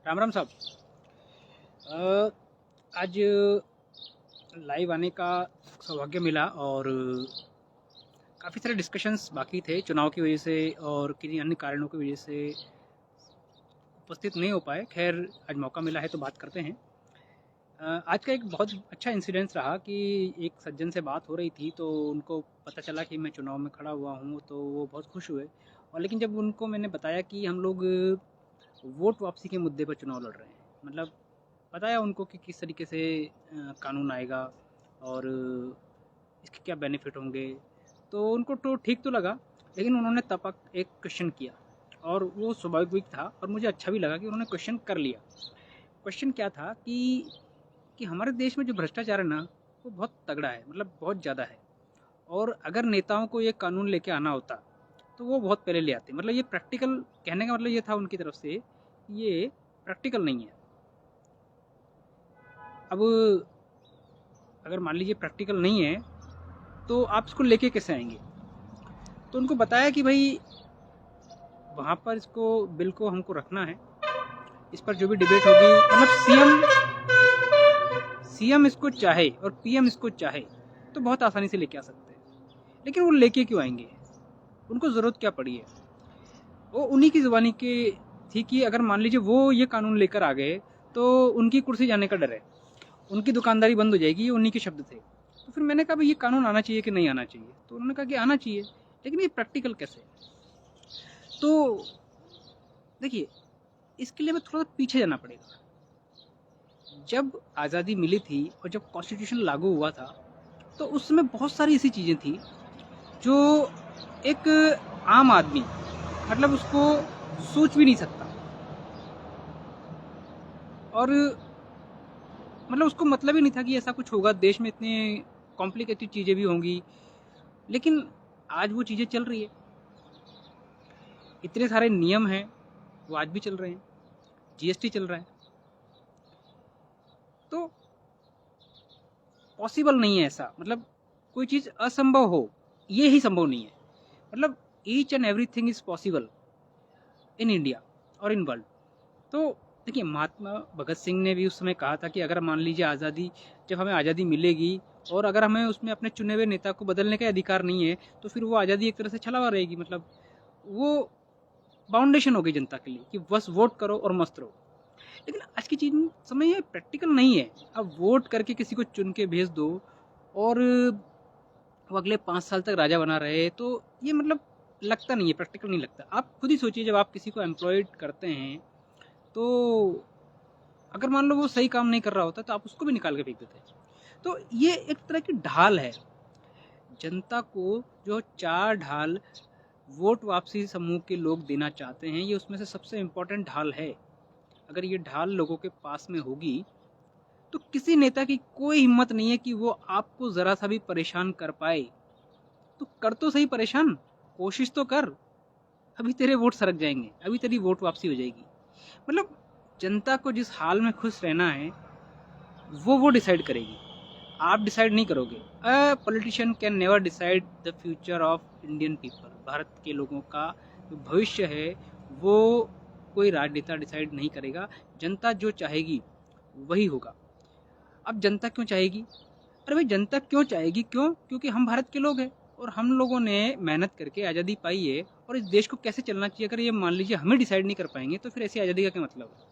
राम राम साहब। आज लाइव आने का सौभाग्य मिला और काफ़ी सारे डिस्कशंस बाकी थे चुनाव की वजह से और किन्हीं अन्य कारणों की वजह से उपस्थित नहीं हो पाए। खैर आज मौका मिला है तो बात करते हैं। आज का एक बहुत अच्छा इंसिडेंस रहा कि एक सज्जन से बात हो रही थी तो उनको पता चला कि मैं चुनाव में खड़ा हुआ हूँ तो वो बहुत खुश हुए। और लेकिन जब उनको मैंने बताया कि हम लोग वोट वापसी के मुद्दे पर चुनाव लड़ रहे हैं, मतलब बताया उनको कि किस तरीके से कानून आएगा और इसके क्या बेनिफिट होंगे, तो उनको तो ठीक तो लगा। लेकिन उन्होंने तब एक क्वेश्चन किया और वो स्वाभाविक था और मुझे अच्छा भी लगा कि उन्होंने क्वेश्चन कर लिया। क्वेश्चन क्या था कि हमारे देश में जो भ्रष्टाचार है ना, वो बहुत तगड़ा है, मतलब बहुत ज़्यादा है। और अगर नेताओं को ये कानून लेके आना होता तो वो बहुत पहले ले आते। मतलब ये प्रैक्टिकल, कहने का मतलब ये था उनकी तरफ से, ये प्रैक्टिकल नहीं है। अब अगर मान लीजिए प्रैक्टिकल नहीं है तो आप इसको लेके कैसे आएंगे? तो उनको बताया कि भाई वहाँ पर इसको बिल को हमको रखना है, इस पर जो भी डिबेट होगी, मतलब सीएम इसको चाहे और पीएम इसको चाहे तो बहुत आसानी से लेके आ सकते हैं। लेकिन वो लेके क्यों आएंगे? उनको ज़रूरत क्या पड़ी है? वो उन्हीं की ज़ुबानी के थी कि अगर मान लीजिए वो ये कानून लेकर आ गए तो उनकी कुर्सी जाने का डर है, उनकी दुकानदारी बंद हो जाएगी। ये उन्हीं के शब्द थे। तो फिर मैंने कहा भाई ये कानून आना चाहिए कि नहीं आना चाहिए? तो उन्होंने कहा कि आना चाहिए, लेकिन ये प्रैक्टिकल कैसे? तो देखिए, इसके लिए हमें थोड़ा सा पीछे जाना पड़ेगा। जब आज़ादी मिली थी और जब कॉन्स्टिट्यूशन लागू हुआ था तो उस समय बहुत सारी ऐसी चीज़ें थी जो एक आम आदमी, मतलब उसको सोच भी नहीं सकता। और मतलब उसको मतलब ही नहीं था कि ऐसा कुछ होगा, देश में इतने कॉम्प्लिकेटेड चीज़ें भी होंगी। लेकिन आज वो चीज़ें चल रही है, इतने सारे नियम हैं वो आज भी चल रहे हैं, जीएसटी चल रहा है। तो पॉसिबल नहीं है ऐसा, मतलब कोई चीज़ असंभव हो, ये ही संभव नहीं है। मतलब each and everything is possible in India और इन वर्ल्ड। तो देखिए, महात्मा भगत सिंह ने भी उस समय कहा था कि अगर मान लीजिए आज़ादी, जब हमें आज़ादी मिलेगी और अगर हमें उसमें अपने चुने हुए नेता को बदलने का अधिकार नहीं है तो फिर वो आज़ादी एक तरह से छलावा रहेगी। मतलब वो बाउंडेशन हो गई जनता के लिए कि बस वोट करो और मस्त रहो। लेकिन आज की चीज़ समय ये प्रैक्टिकल नहीं है। अब वोट करके किसी को चुन के भेज दो और वो अगले 5 साल तक राजा बना रहे, तो ये मतलब लगता नहीं है, प्रैक्टिकल नहीं लगता। आप खुद ही सोचिए, जब आप किसी को एम्प्लॉयड करते हैं तो अगर मान लो वो सही काम नहीं कर रहा होता तो आप उसको भी निकाल के फेंक देते हैं। तो ये एक तरह की ढाल है जनता को, जो 4 ढाल वोट वापसी समूह के लोग देना चाहते हैं, ये उसमें से सबसे इम्पोर्टेंट ढाल है। अगर ये ढाल लोगों के पास में होगी तो किसी नेता की कोई हिम्मत नहीं है कि वो आपको ज़रा सा भी परेशान कर पाए। तो कर तो सही परेशान, कोशिश तो कर, अभी तेरे वोट सरक जाएंगे, अभी तेरी वोट वापसी हो जाएगी। मतलब जनता को जिस हाल में खुश रहना है वो डिसाइड करेगी, आप डिसाइड नहीं करोगे। A politician can never decide the future of Indian people. Bharat के लोगों का जो भविष्य है वो कोई राजनेता डिसाइड नहीं करेगा। जनता जो चाहेगी वही होगा। अब जनता क्यों चाहेगी? अरे भाई, जनता क्यों चाहेगी? क्यों? क्योंकि हम भारत के लोग हैं और हम लोगों ने मेहनत करके आज़ादी पाई है। और इस देश को कैसे चलना चाहिए, अगर ये मान लीजिए हमें डिसाइड नहीं कर पाएंगे तो फिर ऐसी आज़ादी का क्या मतलब है?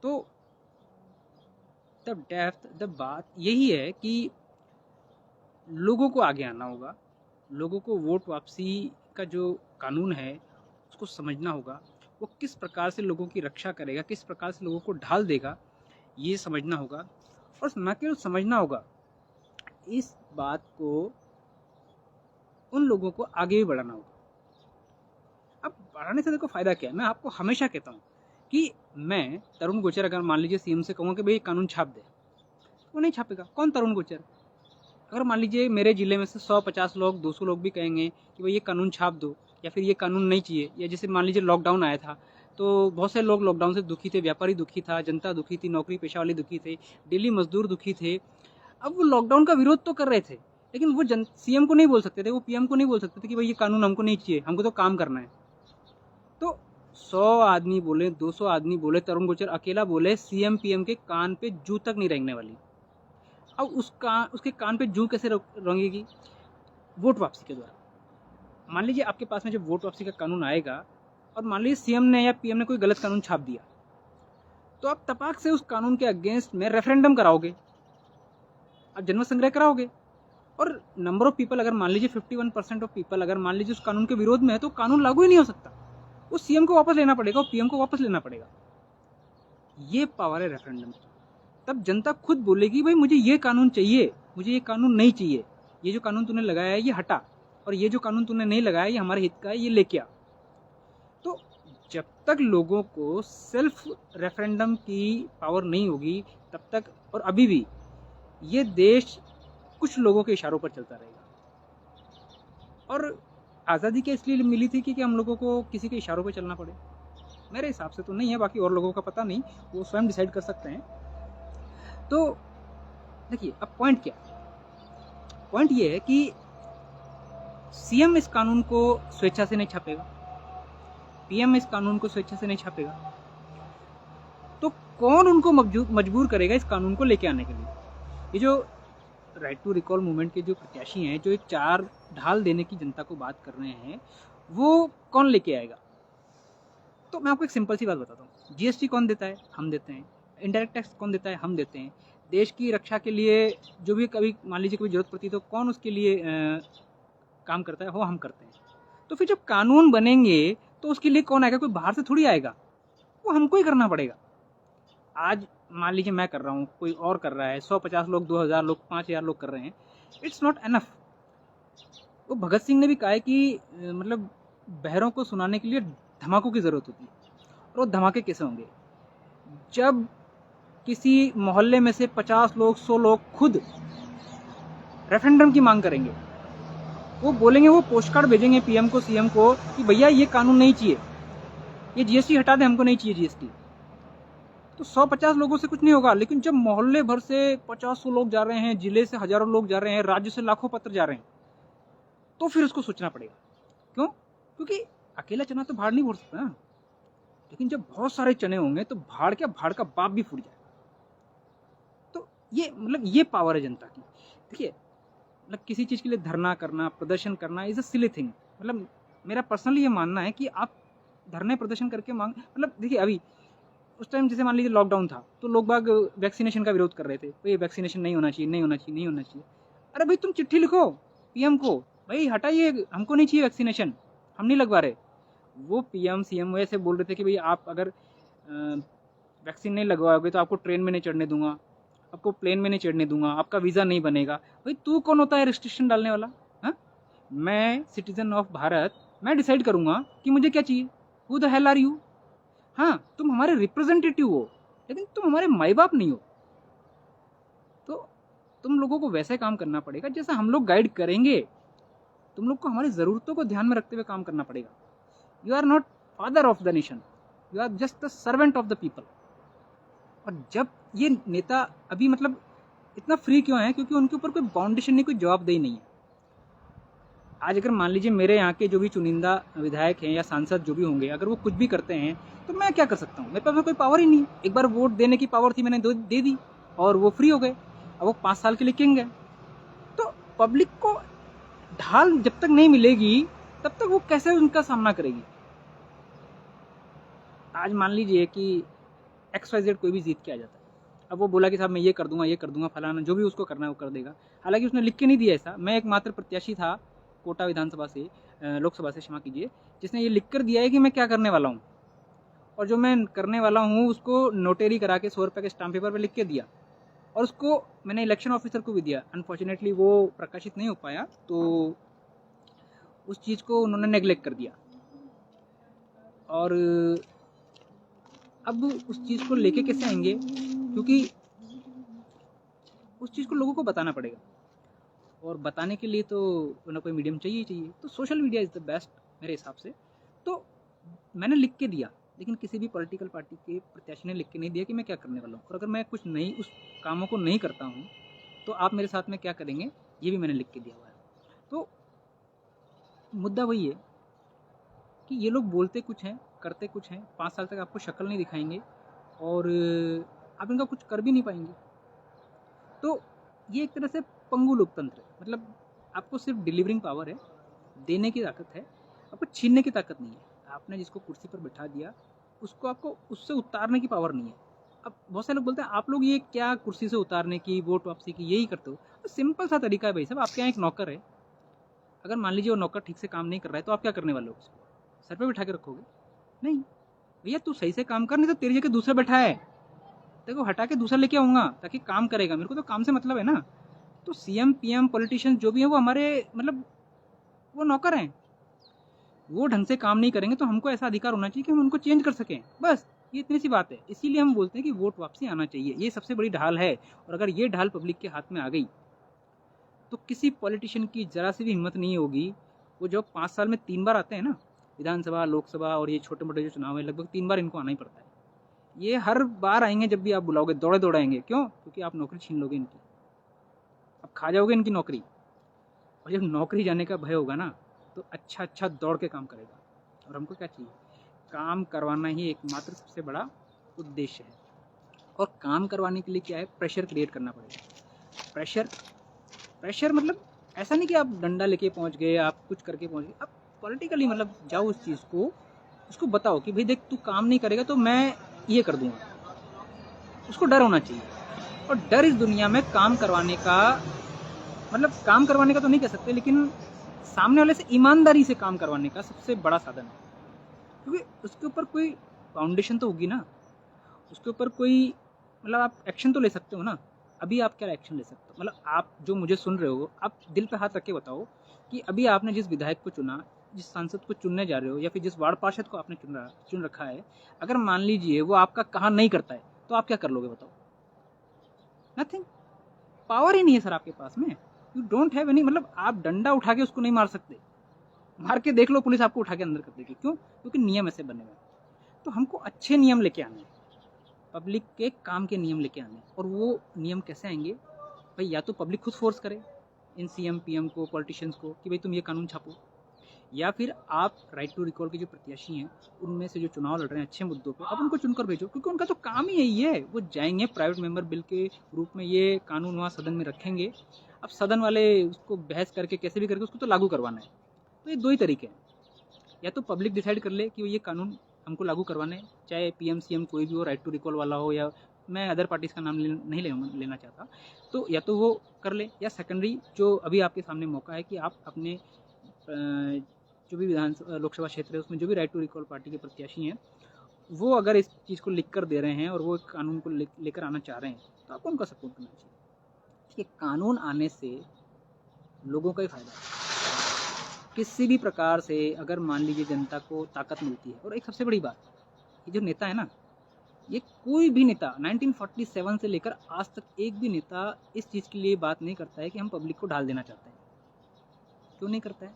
तो द बात यही है कि लोगों को आगे आना होगा, लोगों को वोट वापसी का जो कानून है उसको समझना होगा, वो किस प्रकार से लोगों की रक्षा करेगा, किस प्रकार से लोगों को ढाल देगा, ये समझना होगा। और न केवल समझना होगा, इस बात को उन लोगों को आगे भी बढ़ाना होगा। अब बढ़ाने से देखो फायदा क्या है, मैं आपको हमेशा कहता हूँ कि मैं तरुण गोचर अगर मान लीजिए सीएम से कहूँ कि भाई कानून छाप दे, वो नहीं छापेगा। कौन तरुण गोचर? अगर मान लीजिए मेरे ज़िले में से 150 लोग, 200 लोग भी कहेंगे कि भाई ये कानून छाप दो या फिर ये कानून नहीं चाहिए, या जैसे मान लीजिए लॉकडाउन आया था तो बहुत से लोग लॉकडाउन से दुखी थे, व्यापारी दुखी था, जनता दुखी थी, नौकरी पेशा वाले दुखी थे, डेली मजदूर दुखी थे। अब वो लॉकडाउन का विरोध तो कर रहे थे, लेकिन वो सीएम को नहीं बोल सकते थे, वो पीएम को नहीं बोल सकते थे कि भाई ये कानून हमको नहीं चाहिए, हमको तो काम करना है। तो 100 आदमी बोले, 200 आदमी बोले, तरुण गोचर अकेला बोले, सीएम पीएम के कान पे जू तक नहीं रेंगने वाली। अब उसके कान पे जू कैसे रेंगेगी? वोट वापसी के द्वारा। मान लीजिए आपके पास में जब वोट वापसी का कानून आएगा और मान लीजिए सीएम ने या पीएम ने कोई गलत कानून छाप दिया, तो आप तपाक से उस कानून के अगेंस्ट में रेफरेंडम कराओगे, आप जनमत संग्रह कराओगे, और नंबर ऑफ पीपल अगर मान लीजिए 51% ऑफ पीपल अगर मान लीजिए उस कानून के विरोध में है, तो कानून लागू ही नहीं हो सकता। उस सीएम को वापस लेना पड़ेगा और पीएम को वापस लेना पड़ेगा। ये पावर है रेफरेंडम की। तब जनता खुद बोलेगी भाई मुझे ये कानून चाहिए, मुझे ये कानून नहीं चाहिए, ये जो कानून तूने लगाया है ये हटा, और ये जो कानून तूने नहीं लगाया ये हमारे हित का है, ये लेके आ। तो जब तक लोगों को सेल्फ रेफरेंडम की पावर नहीं होगी तब तक, और अभी भी ये देश कुछ लोगों के इशारों पर चलता रहेगा। और आज़ादी क्या इसलिए मिली थी कि हम लोगों को किसी के इशारों पर चलना पड़े? मेरे हिसाब से तो नहीं है, बाकी और लोगों का पता नहीं, वो स्वयं डिसाइड कर सकते हैं। तो देखिए अब पॉइंट क्या है? पॉइंट ये है कि सीएम इस कानून को स्वेच्छा से नहीं छापेगा, पीएम इस कानून को स्वेच्छा से नहीं छापेगा, तो कौन उनको मजबूर करेगा इस कानून को लेके आने के लिए? ये जो राइट टू रिकॉल मूवमेंट के जो प्रत्याशी हैं, जो एक चार ढाल देने की जनता को बात कर रहे हैं, वो कौन लेके आएगा? तो मैं आपको एक सिंपल सी बात बताता हूँ। जीएसटी कौन देता है? हम देते हैं। इनडायरेक्ट टैक्स कौन देता है? हम देते हैं। देश की रक्षा के लिए जो भी कभी मान लीजिए कोई जरूरत पड़ती है तो कौन उसके लिए काम करता है? वो हम करते हैं। तो फिर जब कानून बनेंगे तो उसके लिए कौन आएगा? कोई बाहर से थोड़ी आएगा, वो हमको ही करना पड़ेगा। आज मान लीजिए मैं कर रहा हूँ, कोई और कर रहा है, 150 लोग, 2000 लोग, 5000 लोग कर रहे हैं, इट्स नॉट एनफ। वो भगत सिंह ने भी कहा है कि मतलब बहरों को सुनाने के लिए धमाकों की जरूरत होती है। और वो धमाके कैसे होंगे? जब किसी मोहल्ले में से 50 लोग, 100 लोग खुद रेफरेंडम की मांग करेंगे, वो बोलेंगे, वो पोस्ट कार्ड भेजेंगे पीएम को, सीएम को कि भैया ये कानून नहीं चाहिए, ये जीएसटी हटा दे, हमको नहीं चाहिए जीएसटी। तो 150 लोगों से कुछ नहीं होगा। लेकिन जब मोहल्ले भर से 50-100 लोग जा रहे हैं, जिले से हजारों लोग जा रहे हैं, राज्य से लाखों पत्र जा रहे हैं, तो फिर उसको सोचना पड़ेगा। क्यों? क्योंकि अकेला चना तो भाड़ नहीं फोड़ सकता ना। लेकिन जब बहुत सारे चने होंगे तो भाड़ क्या, भाड़ का बाप भी फूट जाएगा। तो ये मतलब ये पावर है जनता की। देखिए मतलब किसी चीज के लिए धरना करना, प्रदर्शन करना इज अ सिली थिंग। मतलब मेरा पर्सनली ये मानना है कि आप धरने प्रदर्शन करके मांग, मतलब देखिए अभी उस टाइम जैसे मान लीजिए लॉकडाउन था तो लोग बाग वैक्सीनेशन का विरोध कर रहे थे, तो ये वैक्सीनेशन नहीं होना चाहिए, नहीं होना चाहिए, नहीं होना चाहिए। अरे भाई तुम चिट्ठी लिखो पीएम को, भाई हटाइए, हमको नहीं चाहिए वैक्सीनेशन, हम नहीं लगवा रहे। वो पीएम सीएम वैसे बोल रहे थे कि भाई आप अगर वैक्सीन नहीं लगवाओगे तो आपको ट्रेन में नहीं चढ़ने दूंगा, आपको प्लेन में नहीं चढ़ने दूंगा, आपका वीज़ा नहीं बनेगा। भाई तू कौन होता है रिस्ट्रिक्शन डालने वाला? हाँ, मैं सिटीजन ऑफ भारत, मैं डिसाइड करूंगा कि मुझे क्या चाहिए। Who the hell are you? हाँ, तुम हमारे रिप्रेजेंटेटिव हो लेकिन तुम हमारे माई बाप नहीं हो। तो तुम लोगों को वैसे काम करना पड़ेगा जैसा हम लोग गाइड करेंगे। तुम लोग को हमारी ज़रूरतों को ध्यान में रखते हुए काम करना पड़ेगा। You are not father of the nation, you are just the servant of the people. और जब ये नेता अभी मतलब इतना फ्री क्यों है? क्योंकि उनके ऊपर कोई बाउंडेशन नहीं, कोई जवाबदेही नहीं है। आज अगर मान लीजिए मेरे यहाँ के जो भी चुनिंदा विधायक हैं या सांसद जो भी होंगे, अगर वो कुछ भी करते हैं तो मैं क्या कर सकता हूँ? मेरे पास में कोई पावर ही नहीं है। एक बार वोट देने की पावर थी, मैंने दे दी और वो फ्री हो गए। अब वो 5 साल के लिए किंग है। तो पब्लिक को ढाल जब तक नहीं मिलेगी तब तक वो कैसे उनका सामना करेगी? आज मान लीजिए कि XYZ कोई भी जीत के आ जाता है, अब वो बोला कि साहब मैं ये कर दूंगा, फलाना, जो भी उसको करना है वो कर देगा। हालांकि उसने लिख के नहीं दिया ऐसा। मैं एकमात्र प्रत्याशी था कोटा विधानसभा से, लोकसभा से क्षमा कीजिए, जिसने ये लिख कर दिया है कि मैं क्या करने वाला हूँ, और जो मैं करने वाला हूँ उसको नोटेरी करा के 100 रुपये के स्टाम्प पेपर पर लिख के दिया, और उसको मैंने इलेक्शन ऑफिसर को भी दिया। अनफॉर्चुनेटली वो प्रकाशित नहीं हो पाया, तो उस चीज़ को उन्होंने नेग्लेक्ट कर दिया। और अब उस चीज़ को लेके कैसे आएंगे? क्योंकि उस चीज़ को लोगों को बताना पड़ेगा, और बताने के लिए तो ना कोई मीडियम चाहिए ही चाहिए। तो social media is the best मेरे हिसाब से। तो मैंने लिख के दिया, लेकिन किसी भी पॉलिटिकल पार्टी के प्रत्याशी ने लिख के नहीं दिया कि मैं क्या करने वाला हूँ। और अगर मैं कुछ नहीं, उस कामों को नहीं करता हूँ तो आप मेरे साथ में क्या करेंगे, ये भी मैंने लिख के दिया हुआ है। तो मुद्दा वही है कि ये लोग बोलते कुछ हैं करते कुछ हैं, 5 साल तक आपको शक्ल नहीं दिखाएँगे और आप इनका कुछ कर भी नहीं पाएँगे। तो ये एक तरह से पंगु लोकतंत्र है। मतलब आपको सिर्फ़ डिलीवरिंग पावर है, देने की ताकत है, आपको छीनने की ताकत नहीं है। आपने जिसको कुर्सी पर बिठा दिया, उसको आपको उससे उतारने की पावर नहीं है। अब बहुत सारे लोग बोलते हैं, आप लोग ये क्या कुर्सी से उतारने की, वोट वापसी की यही करते हो? तो सिंपल सा तरीका है भाई साहब, आपके यहाँ एक नौकर है, अगर मान लीजिए वो नौकर ठीक से काम नहीं कर रहा है, तो आप क्या करने वाले हो उसको? सर पे बिठा के रखोगे? नहीं, भैया तू सही से काम कर, नहीं तो तेरी जगह दूसरा बैठा है, तेरे को हटा के दूसरा लेके आऊँगा ताकि काम करेगा। मेरे को तो काम से मतलब है ना। तो सीएम, पीएम, पॉलिटिशियंस जो भी हैं वो हमारे मतलब वो नौकर हैं। वो ढंग से काम नहीं करेंगे तो हमको ऐसा अधिकार होना चाहिए कि हम उनको चेंज कर सकें। बस ये इतनी सी बात है। इसीलिए हम बोलते हैं कि वोट वापसी आना चाहिए। ये सबसे बड़ी ढाल है और अगर ये ढाल पब्लिक के हाथ में आ गई तो किसी पॉलिटिशियन की ज़रा सी भी हिम्मत नहीं होगी। वो जो 5 साल में 3 बार आते हैं ना, विधानसभा, लोकसभा और ये छोटे-मोटे जो चुनाव हैं, लगभग 3 बार इनको आना ही पड़ता है। ये हर बार आएँगे जब भी आप बुलाओगे, दौड़े-दौड़े आएँगे। क्यों? क्योंकि आप नौकरी छीन लोगे इनकी। आप खा जाओगे इनकी नौकरी और जब नौकरी जाने का भय होगा ना, तो अच्छा-अच्छा दौड़ के काम करेगा। और हमको क्या चाहिए? काम करवाना ही एकमात्र सबसे बड़ा उद्देश्य है। और काम करवाने के लिए क्या है? प्रेशर क्रिएट करना पड़ेगा। प्रेशर प्रेशर मतलब ऐसा नहीं कि आप डंडा लेके पहुंच गए, आप कुछ करके पहुंच गए। आप पॉलिटिकली मतलब जाओ उस चीज़ को, उसको बताओ कि भाई देख तू काम नहीं करेगा तो मैं ये कर दूंगा। उसको डर होना चाहिए। और डर इस दुनिया में काम करवाने का मतलब काम करवाने का तो नहीं कह सकते, लेकिन सामने वाले से ईमानदारी से काम करवाने का सबसे बड़ा साधन है। क्योंकि उसके ऊपर कोई फाउंडेशन तो होगी ना, उसके ऊपर कोई मतलब आप एक्शन तो ले सकते हो ना। अभी आप क्या एक्शन ले सकते हो? मतलब आप जो मुझे सुन रहे हो, आप दिल पे हाथ रख के बताओ कि अभी आपने जिस विधायक को चुना, जिस सांसद को चुनने जा रहे हो या फिर जिस वार्ड पार्षद को आपने चुन रखा है, अगर मान लीजिए वो आपका कहा नहीं करता है, तो आप क्या कर लोगे बताओ? नथिंग। पावर ही नहीं है सर आपके पास में। यू डोंट हैव एनी मतलब आप डंडा उठा के उसको नहीं मार सकते। मार के देख लो, पुलिस आपको उठा के अंदर कर देगी। क्यों? क्योंकि नियम ऐसे बने हुए हैं। तो हमको अच्छे नियम लेके आने हैं, पब्लिक के काम के नियम लेके आने हैं। और वो नियम कैसे आएंगे भाई? या तो पब्लिक खुद फोर्स करे इन सीएम पीएम को, पॉलिटिशियंस को कि भाई तुम ये कानून छापो, या फिर आप राइट टू रिकॉल के जो प्रत्याशी हैं उनमें से जो चुनाव लड़ रहे हैं अच्छे मुद्दों पे, आप उनको चुनकर भेजो। क्योंकि उनका तो काम ही यही है। वो जाएंगे प्राइवेट मेंबर बिल के रूप में ये कानून वहाँ सदन में रखेंगे। अब सदन वाले उसको बहस करके कैसे भी करके उसको तो लागू करवाना है। तो ये दो ही तरीके हैं, या तो पब्लिक डिसाइड कर ले कि ये कानून हमको लागू करवाने हैं, चाहे पीएम सीएम कोई भी हो, राइट टू रिकॉल वाला हो, या मैं अदर पार्टीज़ का नाम नहीं लेना चाहता, तो या तो वो कर ले, या सेकेंडरी जो अभी आपके सामने मौका है कि आप अपने जो भी लोकसभा क्षेत्र है उसमें जो भी राइट टू रिकॉल पार्टी के प्रत्याशी हैं, वो अगर इस चीज़ को लिख कर दे रहे हैं और वो कानून को लेकर आना चाह रहे हैं, तो आपको उनका सपोर्ट करना चाहिए। ठीक है, कानून आने से लोगों का ही फायदा है। किसी भी प्रकार से अगर मान लीजिए जनता को ताकत मिलती है। और एक सबसे बड़ी बात, ये जो नेता है ना, ये कोई भी नेता 1947 से लेकर आज तक एक भी नेता इस चीज़ के लिए बात नहीं करता है कि हम पब्लिक को डाल देना चाहते हैं। क्यों नहीं करता है?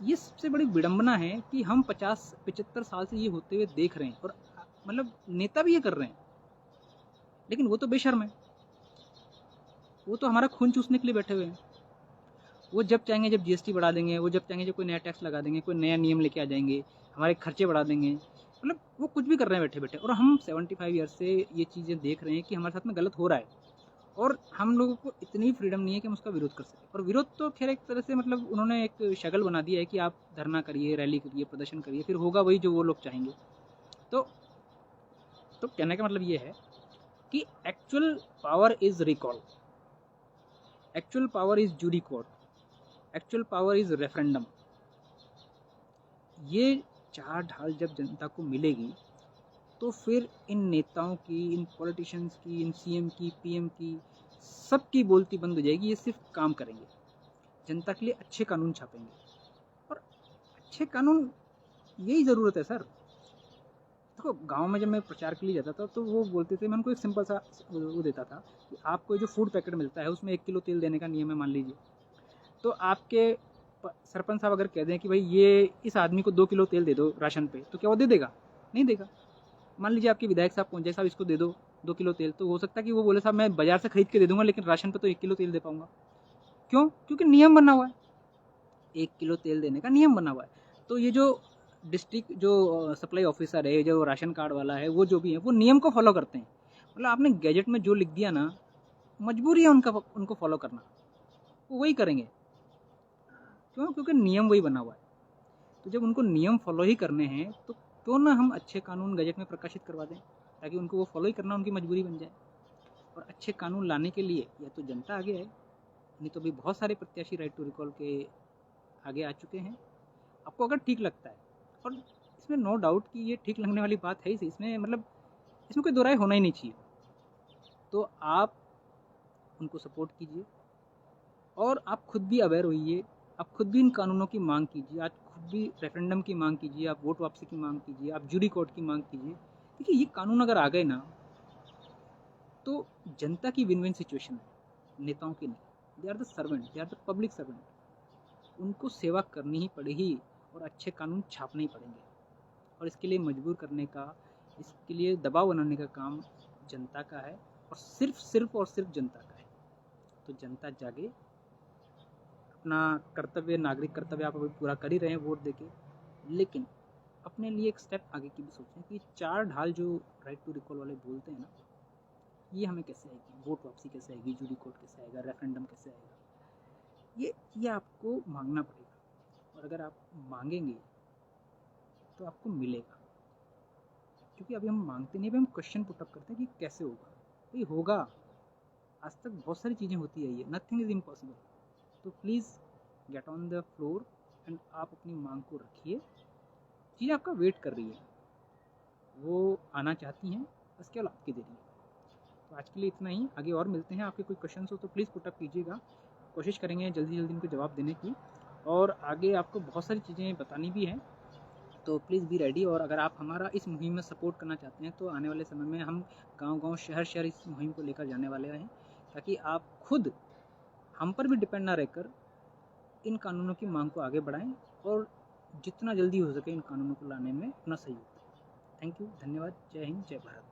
ये सबसे बड़ी विडंबना है कि हम 50-75 साल से ये होते हुए देख रहे हैं और मतलब नेता भी ये कर रहे हैं, लेकिन वो तो बेशर्म है। वो तो हमारा खून चूसने के लिए बैठे हुए हैं। वो जब चाहेंगे जब जीएसटी बढ़ा देंगे, वो जब चाहेंगे जब कोई नया टैक्स लगा देंगे, कोई नया नियम लेके आ जाएंगे, हमारे खर्चे बढ़ा देंगे। मतलब वो कुछ भी कर रहे हैं बैठे बैठे। और हम 75 ईयर से ये चीज़ें देख रहे हैं कि हमारे साथ में गलत हो रहा है और हम लोगों को इतनी फ्रीडम नहीं है कि हम उसका विरोध कर सकें। और विरोध तो खैर एक तरह से मतलब उन्होंने एक शगल बना दिया है कि आप धरना करिए, रैली करिए, प्रदर्शन करिए, फिर होगा वही जो वो लोग चाहेंगे। तो कहने का मतलब ये है कि actual power is recall, actual power is jury court, actual power is referendum. ये चार ढाल जब जनता को मिलेगी तो फिर इन नेताओं की, इन पॉलिटिशियंस की, इन सीएम की, पीएम की, सबकी बोलती बंद हो जाएगी। ये सिर्फ काम करेंगे, जनता के लिए अच्छे कानून छापेंगे। और अच्छे कानून यही ज़रूरत है सर। देखो गांव में जब मैं प्रचार के लिए जाता था तो वो बोलते थे, मैं उनको एक सिंपल सा वो देता था कि आपको जो फूड पैकेट मिलता है उसमें 1 किलो तेल देने का नियम है मान लीजिए, तो आपके सरपंच साहब अगर कह दें कि भाई ये इस आदमी को 2 किलो तेल दे दो राशन पे, तो क्या वो दे देगा? नहीं देगा। मान लीजिए आपके विधायक साहब पहुंचे, साहब इसको दे दो 2 किलो तेल, तो हो सकता है कि वो बोले साहब मैं बाजार से खरीद के दे दूंगा लेकिन राशन पे तो 1 किलो तेल दे पाऊंगा। क्यों? क्योंकि नियम बना हुआ है, 1 किलो तेल देने का नियम बना हुआ है। तो ये जो डिस्ट्रिक्ट जो सप्लाई ऑफिसर है, जो राशन कार्ड वाला है, वो जो भी है, वो नियम को फॉलो करते हैं। मतलब आपने गैजेट में जो लिख दिया ना, मजबूरी है उनको फॉलो करना, वो वही करेंगे। क्यों? क्योंकि नियम वही बना हुआ है। तो जब उनको नियम फॉलो ही करने हैं, तो क्यों ना हम अच्छे कानून गजट में प्रकाशित करवा दें, ताकि उनको वो फॉलो ही करना उनकी मजबूरी बन जाए। और अच्छे कानून लाने के लिए या तो जनता आगे आए, नहीं तो भी बहुत सारे प्रत्याशी राइट टू रिकॉल के आगे आ चुके हैं। आपको अगर ठीक लगता है, और इसमें नो डाउट कि ये ठीक लगने वाली बात है ही, इसमें मतलब इसमें कोई दो राय होना ही नहीं चाहिए, तो आप उनको सपोर्ट कीजिए और आप खुद भी अवेयर होइए। आप खुद भी इन कानूनों की मांग कीजिए, आज खुद भी रेफरेंडम की मांग कीजिए, आप वोट वापसी की मांग कीजिए, आप जूरी कोर्ट की मांग कीजिए। देखिए, ये कानून अगर आ गए ना, तो जनता की विन विन सिचुएशन है, नेताओं की नहीं। They are the servant, they are the public servant. उनको सेवा करनी ही पड़ेगी और अच्छे कानून छापने ही पड़ेंगे। और इसके लिए मजबूर करने का, इसके लिए दबाव बनाने का काम जनता का है, और सिर्फ जनता का है। तो जनता जागे, अपना कर्तव्य, नागरिक कर्तव्य आप अभी पूरा कर ही रहे हैं वोट देके, लेकिन अपने लिए एक स्टेप आगे की भी सोचें कि चार ढाल जो राइट टू रिकॉल वाले बोलते हैं ना, ये हमें कैसे आएगी, वोट वापसी कैसे आएगी, जूरी कोर्ट कैसे आएगा, रेफरेंडम कैसे आएगा, ये आपको मांगना पड़ेगा। और अगर आप मांगेंगे तो आपको मिलेगा, क्योंकि अभी हम मांगते नहीं, अभी हम क्वेश्चन पुटअप करते हैं कि कैसे होगा। भाई होगा, आज तक बहुत सारी चीज़ें होती है, ये नथिंग इज़ इम्पॉसिबल। तो please get on the floor and आप अपनी मांग को रखिए। चीज़ें आपका वेट कर रही है, वो आना चाहती हैं, बस केवल आपकी देरी है। तो आज के लिए इतना ही, आगे और मिलते हैं। आपके कोई क्वेश्चन हो तो प्लीज़ पुटअप कीजिएगा, कोशिश करेंगे जल्दी जल्दी उनको जवाब देने की। और आगे आपको बहुत सारी चीज़ें बतानी भी हैं, तो प्लीज़ बी रेडी। और अगर आप हमारा इस मुहिम में सपोर्ट करना चाहते हैं, तो आने वाले समय में हम गांव-गांव, शहर-शहर इस मुहिम को लेकर जाने वाले हैं, ताकि आप खुद हम पर भी डिपेंड ना रहकर इन कानूनों की मांग को आगे बढ़ाएं और जितना जल्दी हो सके इन कानूनों को लाने में अपना सहयोग दें। थैंक यू, धन्यवाद। जय हिंद, जय भारत।